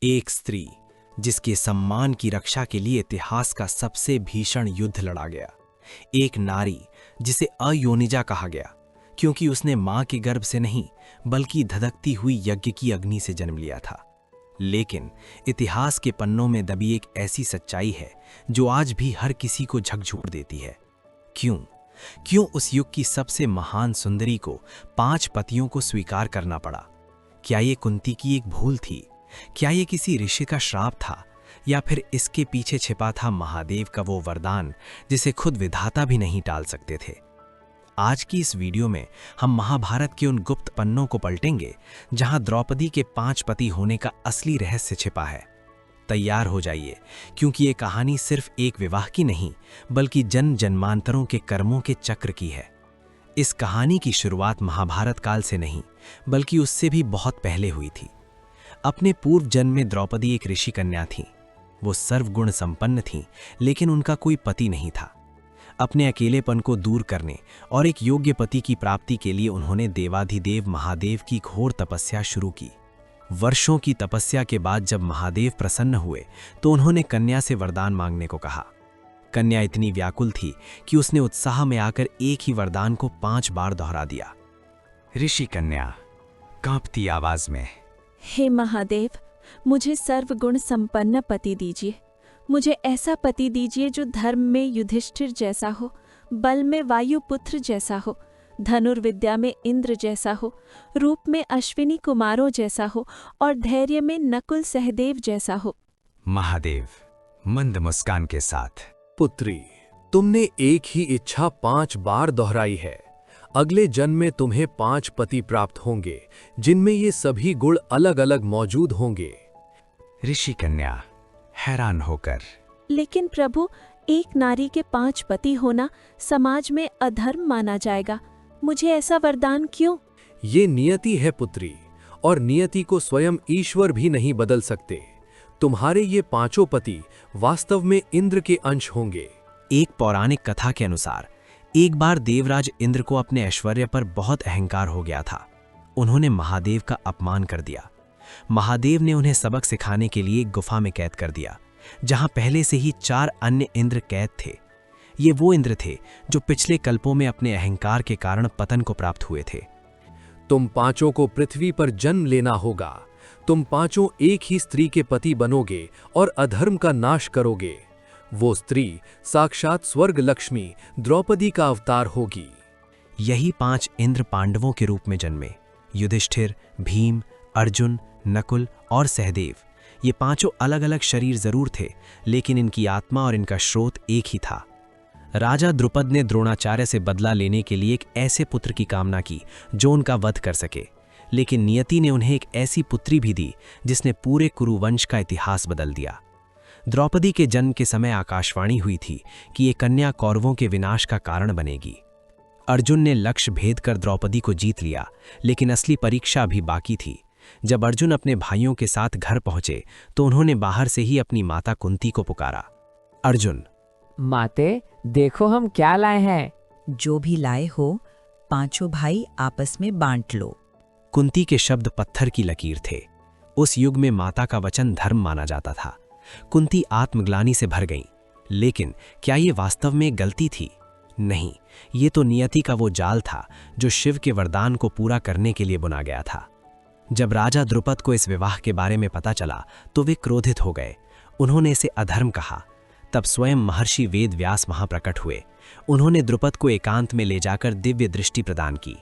एक स्त्री जिसके सम्मान की रक्षा के लिए इतिहास का सबसे भीषण युद्ध लड़ा गया। एक नारी जिसे अयोनिजा कहा गया क्योंकि उसने मां के गर्भ से नहीं बल्कि धधकती हुई यज्ञ की अग्नि से जन्म लिया था। लेकिन इतिहास के पन्नों में दबी एक ऐसी सच्चाई है जो आज भी हर किसी को झकझोर देती है। क्यों उस युग की सबसे महान सुंदरी को 5 पतियों को स्वीकार करना पड़ा? क्या ये कुंती की एक भूल थी? क्या ये किसी ऋषि का श्राप था, या फिर इसके पीछे छिपा था महादेव का वो वरदान जिसे खुद विधाता भी नहीं टाल सकते थे? आज की इस वीडियो में हम महाभारत के उन गुप्त पन्नों को पलटेंगे जहां द्रौपदी के 5 पति होने का असली रहस्य छिपा है। तैयार हो जाइए, क्योंकि ये कहानी सिर्फ एक विवाह की नहीं बल्कि जन्म जन्मांतरों के कर्मों के चक्र की है। इस कहानी की शुरुआत महाभारत काल से नहीं बल्कि उससे भी बहुत पहले हुई थी। अपने पूर्व जन्म में द्रौपदी एक ऋषि कन्या थी। वो सर्वगुण संपन्न थी, लेकिन उनका कोई पति नहीं था। अपने अकेलेपन को दूर करने और एक योग्य पति की प्राप्ति के लिए उन्होंने देवाधिदेव महादेव की घोर तपस्या शुरू की। वर्षों की तपस्या के बाद जब महादेव प्रसन्न हुए तो उन्होंने कन्या से वरदान मांगने को कहा। कन्या इतनी व्याकुल थी कि उसने उत्साह में आकर एक ही वरदान को 5 बार दोहरा दिया। ऋषि कन्या कांपती आवाज में, हे महादेव, मुझे सर्वगुण संपन्न पति दीजिए। मुझे ऐसा पति दीजिए जो धर्म में युधिष्ठिर जैसा हो, बल में वायुपुत्र जैसा हो, धनुर्विद्या में इंद्र जैसा हो, रूप में अश्विनी कुमारों जैसा हो और धैर्य में नकुल सहदेव जैसा हो। महादेव मंद मुस्कान के साथ, पुत्री, तुमने एक ही इच्छा 5 बार दोहराई है। अगले जन्म में तुम्हें 5 पति प्राप्त होंगे जिनमें ये सभी गुण अलग अलग मौजूद होंगे। ऋषि कन्या हैरान होकर, लेकिन प्रभु, एक नारी के 5 पति होना समाज में अधर्म माना जाएगा। मुझे ऐसा वरदान क्यों? ये नियति है पुत्री, और नियति को स्वयं ईश्वर भी नहीं बदल सकते। तुम्हारे ये 5 पति वास्तव में इंद्र के अंश होंगे। एक पौराणिक कथा के अनुसार एक बार देवराज इंद्र को अपने ऐश्वर्य पर बहुत अहंकार हो गया था। उन्होंने महादेव का अपमान कर दिया। महादेव ने उन्हें सबक सिखाने के लिए एक गुफा में कैद कर दिया, जहां पहले से ही 4 अन्य इंद्र कैद थे। ये वो इंद्र थे जो पिछले कल्पों में अपने अहंकार के कारण पतन को प्राप्त हुए थे। तुम 5 को पृथ्वी पर जन्म लेना होगा। तुम 5 एक ही स्त्री के पति बनोगे और अधर्म का नाश करोगे। वो स्त्री साक्षात स्वर्ग लक्ष्मी द्रौपदी का अवतार होगी। यही 5 इंद्र पांडवों के रूप में जन्मे। युधिष्ठिर, भीम, अर्जुन, नकुल और सहदेव। ये 5 अलग अलग शरीर जरूर थे, लेकिन इनकी आत्मा और इनका स्रोत एक ही था। राजा द्रुपद ने द्रोणाचार्य से बदला लेने के लिए एक ऐसे पुत्र की कामना की जो उनका वध कर सके, लेकिन नियति ने उन्हें एक ऐसी पुत्री भी दी जिसने पूरे कुरुवंश का इतिहास बदल दिया। द्रौपदी के जन्म के समय आकाशवाणी हुई थी कि ये कन्या कौरवों के विनाश का कारण बनेगी। अर्जुन ने लक्ष्य भेद कर द्रौपदी को जीत लिया, लेकिन असली परीक्षा भी बाकी थी। जब अर्जुन अपने भाइयों के साथ घर पहुंचे तो उन्होंने बाहर से ही अपनी माता कुंती को पुकारा। अर्जुन, माते, देखो हम क्या लाए हैं। जो भी लाए हो 5 भाई आपस में बांट लो। कुंती के शब्द पत्थर की लकीर थे। उस युग में माता का वचन धर्म माना जाता था। कुंती आत्मग्लानि से भर गईं, लेकिन क्या ये वास्तव में गलती थी? नहीं, ये तो नियति का वो जाल था जो शिव के वरदान को पूरा करने के लिए बुना गया था। जब राजा द्रुपद को इस विवाह के बारे में पता चला तो वे क्रोधित हो गए। उन्होंने इसे अधर्म कहा। तब स्वयं महर्षि वेद व्यास वहां प्रकट हुए। उन्होंने द्रुपद को एकांत में ले जाकर दिव्य दृष्टि प्रदान की।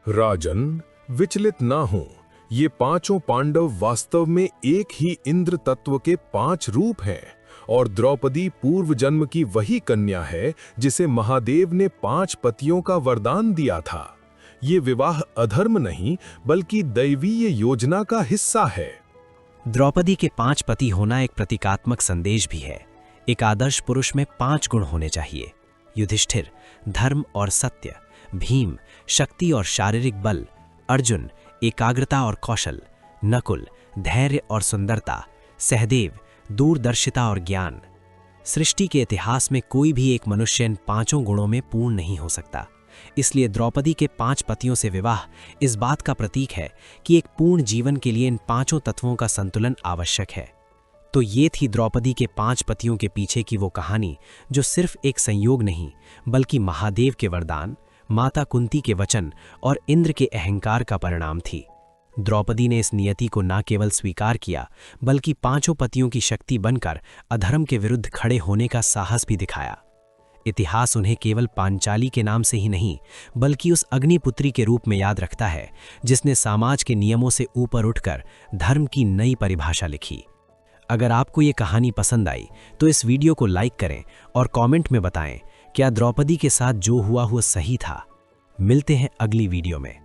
राजन, विचलित ना हो। ये 5 पांडव वास्तव में एक ही इंद्र तत्व के 5 रूप हैं, और द्रौपदी पूर्व जन्म की वही कन्या है जिसे महादेव ने 5 पतियों का वरदान दिया था। ये विवाह अधर्म नहीं बल्कि दैवीय योजना का हिस्सा है। द्रौपदी के 5 पति होना एक प्रतीकात्मक संदेश भी है। एक आदर्श पुरुष में 5 गुण होने चाहिए। युधिष्ठिर धर्म और सत्य, भीम शक्ति और शारीरिक बल, अर्जुन एकाग्रता और कौशल, नकुल धैर्य और सुंदरता, सहदेव दूरदर्शिता और ज्ञान। सृष्टि के इतिहास में कोई भी एक मनुष्य इन 5 गुणों में पूर्ण नहीं हो सकता, इसलिए द्रौपदी के 5 पतियों से विवाह इस बात का प्रतीक है कि एक पूर्ण जीवन के लिए इन 5 तत्वों का संतुलन आवश्यक है। तो ये थी द्रौपदी के 5 पतियों के पीछे की वो कहानी जो सिर्फ एक संयोग नहीं बल्कि महादेव के वरदान, माता कुंती के वचन और इंद्र के अहंकार का परिणाम थी। द्रौपदी ने इस नियति को न केवल स्वीकार किया बल्कि 5 पतियों की शक्ति बनकर अधर्म के विरुद्ध खड़े होने का साहस भी दिखाया। इतिहास उन्हें केवल पांचाली के नाम से ही नहीं बल्कि उस अग्निपुत्री के रूप में याद रखता है जिसने समाज के नियमों से ऊपर उठकर धर्म की नई परिभाषा लिखी। अगर आपको ये कहानी पसंद आई तो इस वीडियो को लाइक करें और कमेंट में बताएं क्या द्रौपदी के साथ जो हुआ सही था। मिलते हैं अगली वीडियो में।